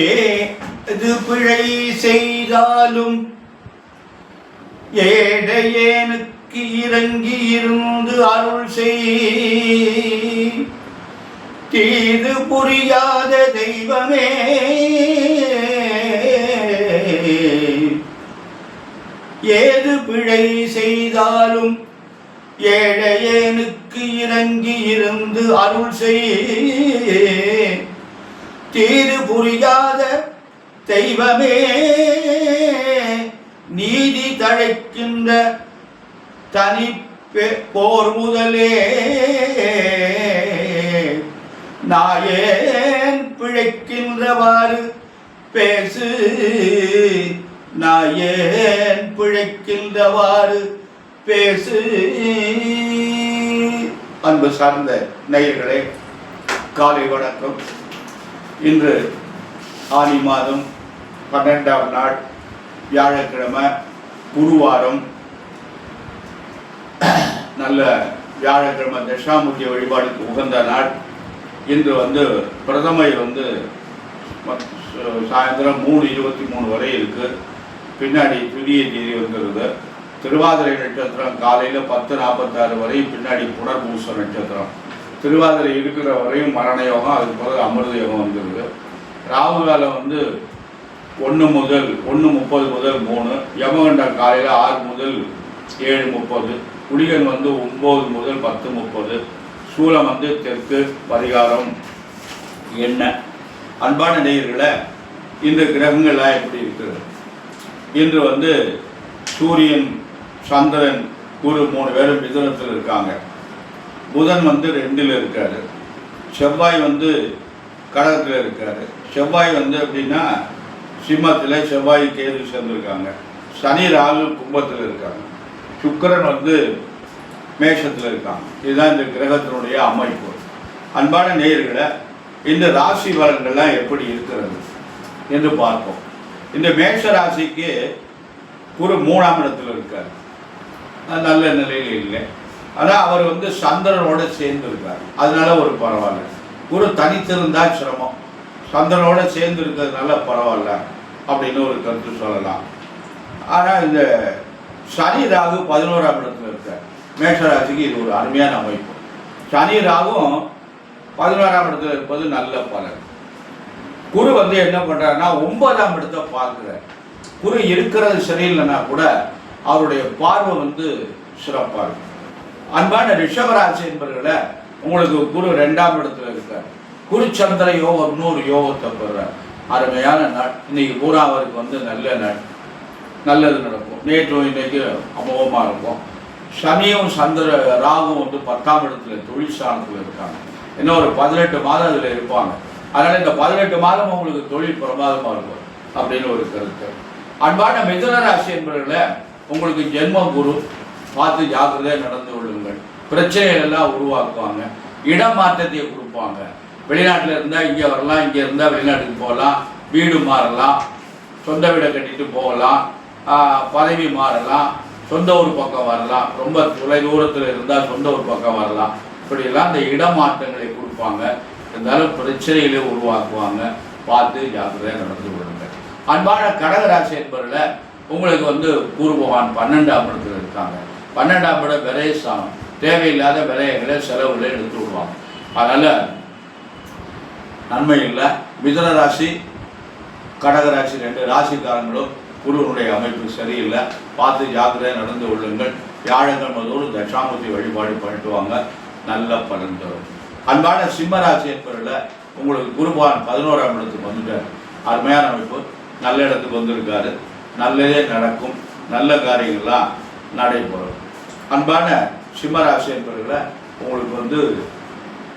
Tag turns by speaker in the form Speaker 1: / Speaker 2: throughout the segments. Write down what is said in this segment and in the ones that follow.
Speaker 1: ஏது பிழை செய்தாலும் ஏழையேனுக்கு இறங்கி இருந்து அருள் செய். தீது புரியாத தெய்வமே ஏது பிழை செய்தாலும் ஏழையேனுக்கு இறங்கி இருந்து அருள் செய். தீது புரியாத தெய்வமே நீதி தழைக்கின்ற தனி போர் முதலே நாயேன் பிழைக்கின்றவாறு பேசு. நாயேன் பிழைக்கின்றவாறு பேசு. அன்பு சார்ந்த நேயர்களே, காலை வணக்கம். இன்று ஆனி மாதம் 12ஆம் நாள், வியாழக்கிழமை, குருவாரம். நல்ல வியாழக்கிழமை, தட்சாமூர்த்தி வழிபாடுக்கு உகந்த நாள். இன்று பிரதமை சாயந்தரம் 3:23 வரை இருக்கு. பின்னாடி துதிய தேதி வந்துருது. திருவாதிரை நட்சத்திரம் காலையில் 10:46 வரை, பின்னாடி புனர்பூச நட்சத்திரம். திருவாதிரை இருக்கிற வரையும் மரண யோகம், அதுக்கு பிறகு அமிர்த யோகம் வந்துருது. ராகு காலம் 1:30 முதல் 3. யமகண்டம் காலையில் 6 முதல் 7:30. குளிகன் 9 முதல் 10:30. சூலம் தெற்கு. பரிகாரம் என்ன? அன்பான நேயர்களே, இந்த கிரகங்கள்லாம் எப்படி இருக்குது? இன்று சூரியன், சந்திரன், குரு 3 பேரும் மிதுனத்தில் இருக்காங்க. புதன் 2ல் இருக்காரு. செவ்வாய் கடகத்தில் இருக்காரு. செவ்வாய் அப்படின்னா சிம்மத்தில் செவ்வாய் கேது சேர்ந்துருக்காங்க. சனி ராகு கும்பத்தில் இருக்காங்க. சுக்கிரன் மேஷத்தில் இருக்காங்க. இதுதான் இந்த கிரகத்தினுடைய அமைப்பு. அன்பான நேயர்களை, இந்த ராசி பலன்கள்லாம் எப்படி இருக்கிறது என்று பார்ப்போம். இந்த மேஷ ராசிக்கு குரு 3ஆம் இடத்தில் இருக்கார். நல்ல நிலையில் இல்லை. ஆனால் அவர் சந்திரனோட சேர்ந்து இருக்கார். அதனால ஒரு பரவாயில்ல. குரு தனித்திருந்தால் சிரமம். சந்திரனோட சேர்ந்து இருக்கிறதுனால பரவாயில்ல அப்படின்னு ஒரு கருத்து சொல்லலாம். ஆனால் இந்த சனி ராகு 11ஆம் இடத்துல இருக்கார். மேஷராசிக்கு இது ஒரு அருமையான அமைப்பு. சனி ராகும் 11ஆம் இடத்துல இருப்பது நல்ல பலன். குரு என்ன பண்றாருன்னா 9ஆம் இடத்தை பார்க்கிறார். குரு இருக்கிறது சரியில்லைன்னா கூட அவருடைய பார்வை சிறப்பாக இருக்கும். அன்பான ரிஷபராசி என்பவர்களை, உங்களுக்கு குரு 2ஆம் இடத்துல இருக்கார். குரு சந்திர யோகம், இன்னொரு யோகத்தை பெறார். அருமையான நாள். இன்னைக்கு பூரா அவருக்கு நல்ல நாள், நல்லது நடக்கும். நேற்றும் இன்னைக்கு அமோகமாக இருக்கும். சனியும் ராகும் 10ஆம் இடத்துல தொழில் ஸ்தானத்தில் இருக்காங்க. இன்னும் ஒரு 18 மாதம் அதில் இருப்பாங்க. அதனால் இந்த 18 மாதம் உங்களுக்கு தொழில் பிரமாதமாக இருக்கும் அப்படின்னு ஒரு கருத்து. அன்பான மிதுன ராசி என்பவர்களை, உங்களுக்கு ஜென்ம குரு, பார்த்து ஜாக்கிரதையாக நடந்து கொள்ளுங்கள். பிரச்சனைகள் எல்லாம் உருவாக்குவாங்க. இடமாற்றத்தை கொடுப்பாங்க. வெளிநாட்டில் இருந்தால் இங்கே வரலாம், இங்கே இருந்தால் வெளிநாட்டுக்கு போகலாம், வீடு மாறலாம், சொந்த வீடை கட்டிட்டு போகலாம், பதவி மாறலாம், சொந்த ஊர் பக்கம் வரலாம், ரொம்ப தொலை தூரத்தில் இருந்தால் சொந்த ஊர் பக்கம் வரலாம். இப்படியெல்லாம் இந்த இடமாற்றங்களை கொடுப்பாங்க. இருந்தாலும் பிரச்சனைகளை உருவாக்குவாங்க. பார்த்து ஜாக்கிரதையாக நடந்து கொள்ளுங்கள். அன்பான கடகராசி என்பவர்களை, உங்களுக்கு குரு பகவான் 12ஆம் இடத்துல இருக்காங்க. 12ஆம் இடம் விரயஸ்தானம். தேவையில்லாத விரயங்களை, செலவுகளை எடுத்து விடுவாங்க. அதனால் நன்மை இல்லை. மிதுன ராசி, கடகராசி 2 ராசிக்காரங்களும் குருவனுடைய அமைப்பு சரியில்லை. பார்த்து ஜாக்கிரதையாக நடந்து கொள்ளுங்கள். வியாழக்கிழமையோடு தட்சாமூர்த்தி வழிபாடு பண்ணிட்டு வாங்க. நல்ல பலன் தரும். அன்பான சிம்மராசி என்பவர்களை, உங்களுக்கு குரு பகவான் 11ஆம் இடத்துக்கு வந்துட்டார். அருமையான அமைப்பு. நல்ல இடத்துக்கு வந்திருக்காரு. நல்லதே நடக்கும். நல்ல காரியங்கள்லாம் நடைபெறும். அன்பான சிம்மராசி என்பவர்களை, உங்களுக்கு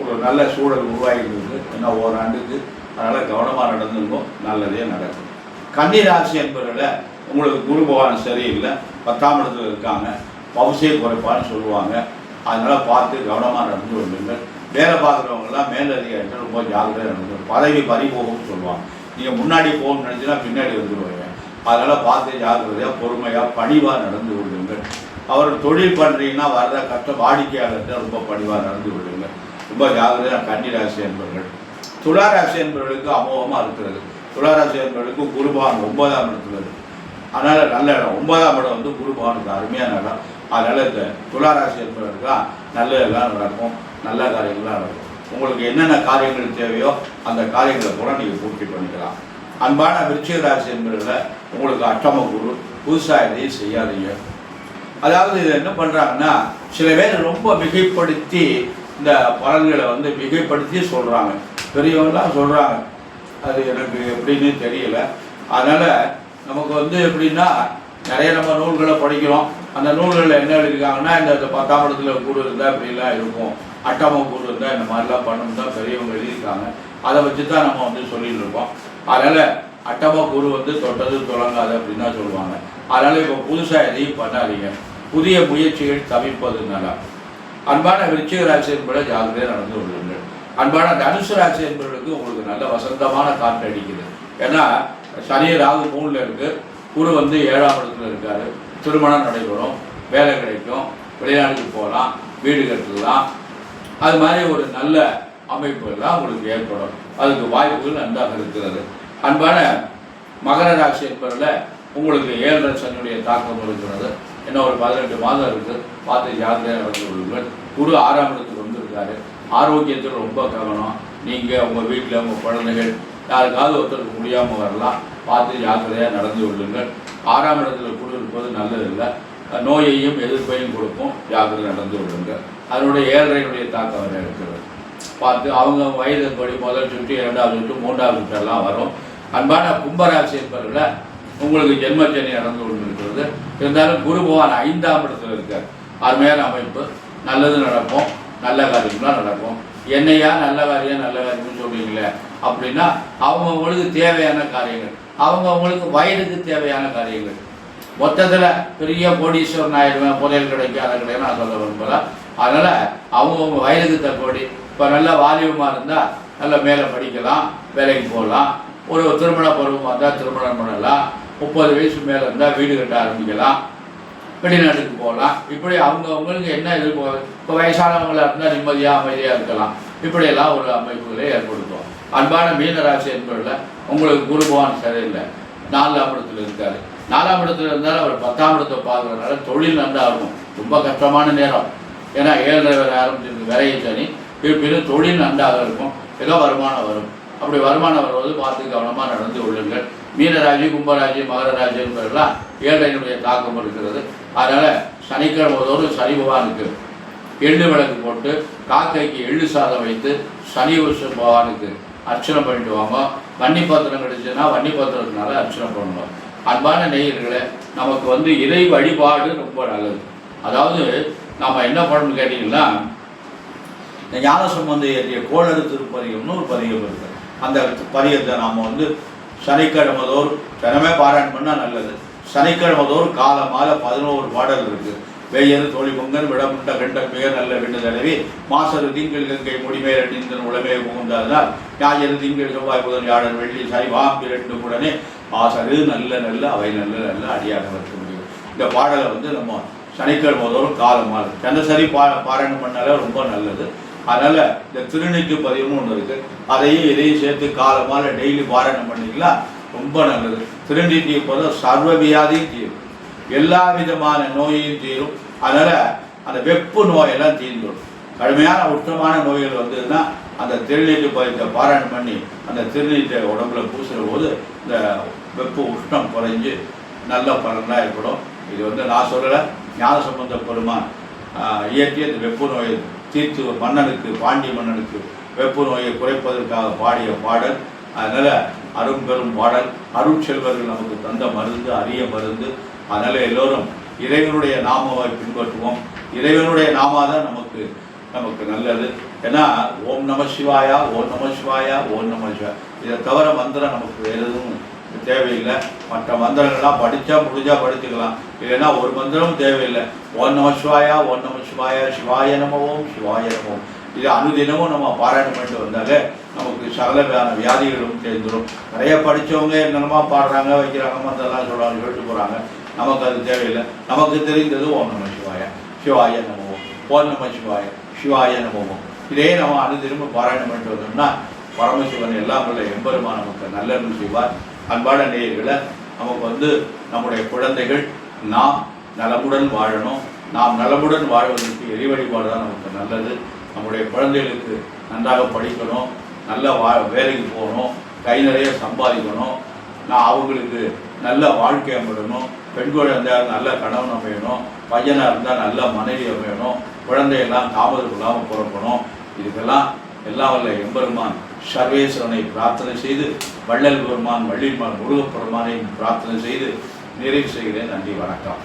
Speaker 1: ஒரு நல்ல சூழல் உருவாகிட்டு இன்னும் ஓராண்டுக்கு. அதனால் கவனமாக நடந்துருக்கும். நல்லதே நடக்கும். கன்னி ராசி என்பவர்களை, உங்களுக்கு குரு பகவான் சரியில்லை. 10ஆம் இடத்துல இருக்காங்க. பவுசே குறைப்பான்னு சொல்லுவாங்க. அதனால் பார்த்து கவனமாக நடந்து கொள்ளுங்கள். வேலை பார்க்குறவங்கெல்லாம் மேலதிகாரிகள் ரொம்ப ஜாக்கிரதையாக நடந்து, பதவி பறிபோகும்னு சொல்லுவாங்க. நீங்கள் முன்னாடி போகணும்னு நினச்சினா பின்னாடி வந்துடுவாங்க. அதனால் பார்த்து ஜாக்கிரதையாக, பொறுமையாக, பணிவாக நடந்து கொள்ளுங்கள். அவர் தொழில் பண்ணுறீங்கன்னா வர்ற வாடிக்கையாளர்கிட்ட ரொம்ப பணிவாக நடந்து கொள்ளுங்கள். ரொம்ப ஜாக்கிரதையாக கன்னி ராசி என்பவர்கள். துலா ராசி என்பவர்களுக்கு அமோகமாக இருக்கிறது. துளாராசி என்பவர்களுக்கு குரு பகவான் 9ஆம் இடத்துல இருக்கு. அதனால் நல்ல இடம். 9ஆம் இடம் வந்து குரு பகவானுக்கு அருமையான இடம். அதனால் இந்த துளாராசி என்பவர்களுக்கெல்லாம் நல்லதெல்லாம் நடக்கும், நல்ல காரியங்கள்லாம் நடக்கும். உங்களுக்கு என்னென்ன காரியங்கள் தேவையோ அந்த காரியங்களை கூட நீங்கள் பூர்த்தி பண்ணிக்கலாம். அன்பான விருச்சிக ராசி என்பவர்களை உங்களுக்கு அஷ்டம குரு, புதுசாக எதையும் செய்யாதீங்க. அதாவது இதை என்ன பண்ணுறாங்கன்னா, சில பேர் ரொம்ப மிகைப்படுத்தி இந்த பலன்களை வந்து மிகைப்படுத்தி சொல்கிறாங்க, பெரியவங்களாம் சொல்கிறாங்க. அது எனக்கு எப்படின்னு தெரியல. அதனால் நமக்கு வந்து எப்படின்னா, நிறைய நம்ம நூல்களை படிக்கிறோம். அந்த நூல்களில் என்ன எழுதியிருக்காங்கன்னா, இந்த 10ஆம் இடத்துல கூறு இருந்தால் இப்படிலாம் இருக்கும், அட்டம கூறு இருந்தால் இந்த மாதிரிலாம் பண்ணணும் தான் பெரியவங்க எழுதியிருக்காங்க. அதை வச்சு தான் நம்ம வந்து சொல்லிட்டு இருக்கோம். அதனால் அட்டம கூறு வந்து தொட்டது தொடங்காது அப்படின்னு தான் சொல்லுவாங்க. அதனால் இப்போ புதுசாக எதையும் பண்ணாதீங்க, புதிய முயற்சிகள் தவிர்ப்பதுனால. அன்பான விருச்சிக ராசி என்பதை ஜாகிரதையாக நடந்து கொள்ளுங்கள். அன்பான தனுசு ராசி என்பவர்களுக்கு உங்களுக்கு நல்ல வசந்தமான காற்று அடிக்குது. ஏன்னா சனி ராகு 3ல் இருக்குது, குரு வந்து 7ஆம் இடத்துல இருக்காரு. திருமணம் நடைபெறும், வேலை கிடைக்கும், வெளிநாட்டுக்கு போகலாம், வீடு கட்டலாம். அது மாதிரி ஒரு நல்ல அமைப்புகள்லாம் உங்களுக்கு ஏற்படும். அதுக்கு வாய்ப்புகள் நன்றாக இருக்கிறது. அன்பான மகர ராசி என்பதில் உங்களுக்கு 7 சனியுடைய தாக்கம் இருக்கிறது. இன்னும் ஒரு 18 மாதம் இருக்குது, பார்த்து ஜாகிரதையாக நடந்து கொள்ளுங்கள். குரு 6ஆம் இடத்துக்கு வந்திருக்காரு. ஆரோக்கியத்தில் ரொம்ப கவனம். நீங்கள் உங்கள் வீட்டில் உங்கள் குழந்தைகள் யாருக்காவது ஒருத்தருக்கு முடியாமல் வரலாம், பார்த்து ஜாக்கிரதையாக நடந்து கொள்ளுங்கள். 6ஆம் இடத்துல குரு இருப்பது நல்லதில்லை, நோயையும் எதிர்ப்பையும் கொடுக்கும். ஜாக்கிரதை நடந்து கொள்ளுங்கள். அதனுடைய 7.5 தாக்கம் வரை இருக்கிறது. பார்த்து அவங்க வயது படி முதல் சுற்று, 2வது சுற்று, 3வது சுற்றெல்லாம் வரும். அன்பான கும்பராசி என்பவர்களை உங்களுக்கு ஜென்மச்சனி நடந்து கொண்டு இருக்கிறது. இருந்தாலும் குரு பகவான் 5ஆம் இடத்துல இருக்கார். அருமையான அமைப்பு, நல்லது நடக்கும், நல்ல காரியம்லாம் நடக்கும். என்னையா நல்ல காரியம் நல்ல காரியம்னு சொல்றீங்களே அப்படின்னா, அவங்கவுங்களுக்கு தேவையான காரியங்கள், அவங்கவுங்களுக்கு வயதுக்கு தேவையான காரியங்கள். மொத்தத்தில் பெரிய கோடீஸ்வரன் ஆயிடுவேன், புதையல் கிடைக்கும், அதை கிடையாது நான் சொல்ல விரும்பல. அதனால் அவங்கவுங்க வயதுக்கு தக்கபடி, இப்போ நல்ல வாலிபமாக இருந்தால் நல்லா மேலே படிக்கலாம், வேலைக்கு போகலாம். ஒரு திருமண பருவமாக இருந்தால் திருமணம் பண்ணலாம். 30 வயசு மேலே இருந்தால் வீடு கட்ட ஆரம்பிக்கலாம், வெளிநாட்டுக்கு போகலாம். இப்படி அவங்கவுங்களுக்கு என்ன எதிர்ப்பு, இப்போ வயசானவங்களாக இருந்தால் நிம்மதியாக அமைதியாக இருக்கலாம். இப்படியெல்லாம் ஒரு அமைப்புகளை ஏற்படுத்தும். அன்பான மீனராசி என்பதில் உங்களுக்கு குரு பகவான் சரியில்லை, 4ஆம் இடத்துல இருக்காரு. 4ஆம் இடத்துல இருந்தாலும் அவர் 10ஆம் இடத்தை பார்க்குறதுனால தொழில் நல்லா இருக்கும். ரொம்ப கஷ்டமான நேரம், ஏன்னா 7.5 வரை ஆரம்பிச்சிருக்கு விரைய சனி. இருப்பினும் தொழில் நன்றாக இருக்கும், ஏதோ வருமானம் வரும். அப்படி வருமானம் வருவது பார்த்து கவனமாக நடந்து கொள்ளுங்கள். மீனராசி, கும்பராசி, மகர ராசி என்பதெல்லாம் 7.5 தாக்கம் இருக்கிறது. அதனால் சனிக்கிழமை தோறும் சனி பகவானுக்கு எள்ளு விளக்கு போட்டு காக்கைக்கு எள்ளு சாதம் வைத்து சனி பகவானுக்கு அர்ச்சனை பண்ணிட்டு வாங்க. வன்னி பத்திரம் கிடைச்சதுன்னா வன்னி பத்திரத்தினால அர்ச்சனை பண்ணணும். அன்பான நேயர்களே, நமக்கு வந்து இறை வழிபாடு ரொம்ப நல்லது. அதாவது நம்ம என்ன பண்ணணும்னு கேட்டிங்கன்னா, இந்த ஞானசம்பந்த இயற்றிய கோளறு திருப்பதிகம்னு ஒரு பதிகம் இருக்குது. அந்த பதிகத்தை நாம் வந்து சனிக்கிழமை தோறும் தினமே பாராயணம் பண்ணால் நல்லது. சனிக்கிழமை தோறும் கால மாலை 11 பாடல் இருக்குது. வெய்யறு தோழி பொங்கன் விடமுண்ட கண்ட பெயர் நல்ல விண்டு தடவி மாசரு திங்கள் கங்கை முடிமேல் அணிந்தன் உலமே புகுந்ததனால் ஞாயிறு திங்கள் செவ்வாய் புதன் வியாழன் வெள்ளி சனி வாம்பி 2 உடனே ஆசரு நல்ல நல்ல அவை நல்ல நல்ல அடியாக வைக்க முடியும். இந்த பாடலை வந்து நம்ம சனிக்கிழமை தோறும் கால மாலை தினசரி பாராயணம் பண்ணாலே ரொம்ப நல்லது. அதனால் இந்த திருநீற்று பதிவுன்னு ஒன்று இருக்குது, அதையும் இதையும் சேர்த்து கால மாலை டெய்லி பாராயணம் பண்ணிக்கலாம், ரொம்ப நல்லது. திருநீற்று பதிவு சர்வ வியாதியும் தீரும், எல்லா விதமான நோயையும் தீரும். அதனால் அந்த வெப்பு நோயெல்லாம் தீர்ந்துடும். கடுமையான உஷ்ணமான நோய்கள் வந்ததுன்னா அந்த திருநீற்று பதிவை பாராயணம் பண்ணி அந்த திருநீற்றை உடம்புல பூசுகிற போது இந்த வெப்பு உஷ்ணம் குறைஞ்சு நல்ல பலன்லாம் ஏற்படும். இது வந்து நான் சொல்லலை, ஞானசம்பந்த பெருமான் இயற்றிய இந்த வெப்பு நோயை தீர்த்து மன்னனுக்கு, பாண்டிய மன்னனுக்கு வெப்பு நோயை குறைப்பதற்காக பாடிய பாடல். அதனால் அரும்பெரும் பாடல், அருட்செல்வர்கள் நமக்கு தந்த மருந்து, அரிய மருந்து. அதனால் எல்லோரும் இறைவனுடைய நாமாவை பின்பற்றுவோம். இறைவனுடைய நாமாதான் நமக்கு நல்லது. ஏன்னா ஓம் நம சிவாயா, ஓம் நம சிவாயா, ஓம் நம சிவாயா, இதை தவிர மந்திரம் நமக்கு வேறு எதுவும் தேவையில்லை. மற்ற மந்திரங்கள்லாம் படித்தா முடிஞ்சால் படித்துக்கலாம், இல்லைன்னா ஒரு மந்திரமும் தேவையில்லை. ஓம் நம சிவாயா, ஓம் நம சிவாயா, சிவாய நம ஓம், சிவாய நம ஓம். இது அனுதினமும் நம்ம பாராயணம் பண்ணிட்டு வந்தாலே நமக்கு சகலமான வியாதிகளும் தெரிந்துடும். நிறைய படித்தவங்க என்னென்னமா பாடுறாங்க, வைக்கிறாங்க, மந்திரம்லாம் சொல்கிறாங்க, சொல்லிட்டு போகிறாங்க. நமக்கு அது தேவையில்லை. நமக்கு தெரிந்தது ஓம் நம சிவாயா, சிவாய நம ஓம், ஓம் நம சிவாய, சிவாய நம ஓம். இதே நம்ம அனுதினமும் பாராயணம் பண்ணிட்டு வந்தோம்னா பரமசிவன் எல்லாம் உள்ள எம்பெருமான் நமக்கு நல்லது செய்வார். அன்பான நேயர்களை, நமக்கு நம்முடைய குழந்தைகள் நாம் நலமுடன் வாழணும். நாம் நலமுடன் வாழ்வதற்கு இறை வழிபாடு தான் நமக்கு நல்லது. நம்முடைய குழந்தைகளுக்கு நன்றாக படிக்கணும், நல்ல வேலைக்கு போகணும், கை நிறைய சம்பாதிக்கணும், அவங்களுக்கு நல்ல வாழ்க்கை அமையணும். பெண் குழந்தையாக நல்ல கணவன் அமையணும், பையனாக இருந்தால் நல்ல மனைவி அமையணும், குழந்தையெல்லாம் தாமதம் இல்லாமல் பிறக்கணும். இதுக்கெல்லாம் எல்லாம் வல்ல எம்பெருமான் சர்வேஸ்வரனை பிரார்த்தனை செய்து, வள்ளல் பெருமான் வள்ளிமான் முருகப்பெருமானை பிரார்த்தனை செய்து நிறைவு செய்கிறேன். நன்றி, வணக்கம்.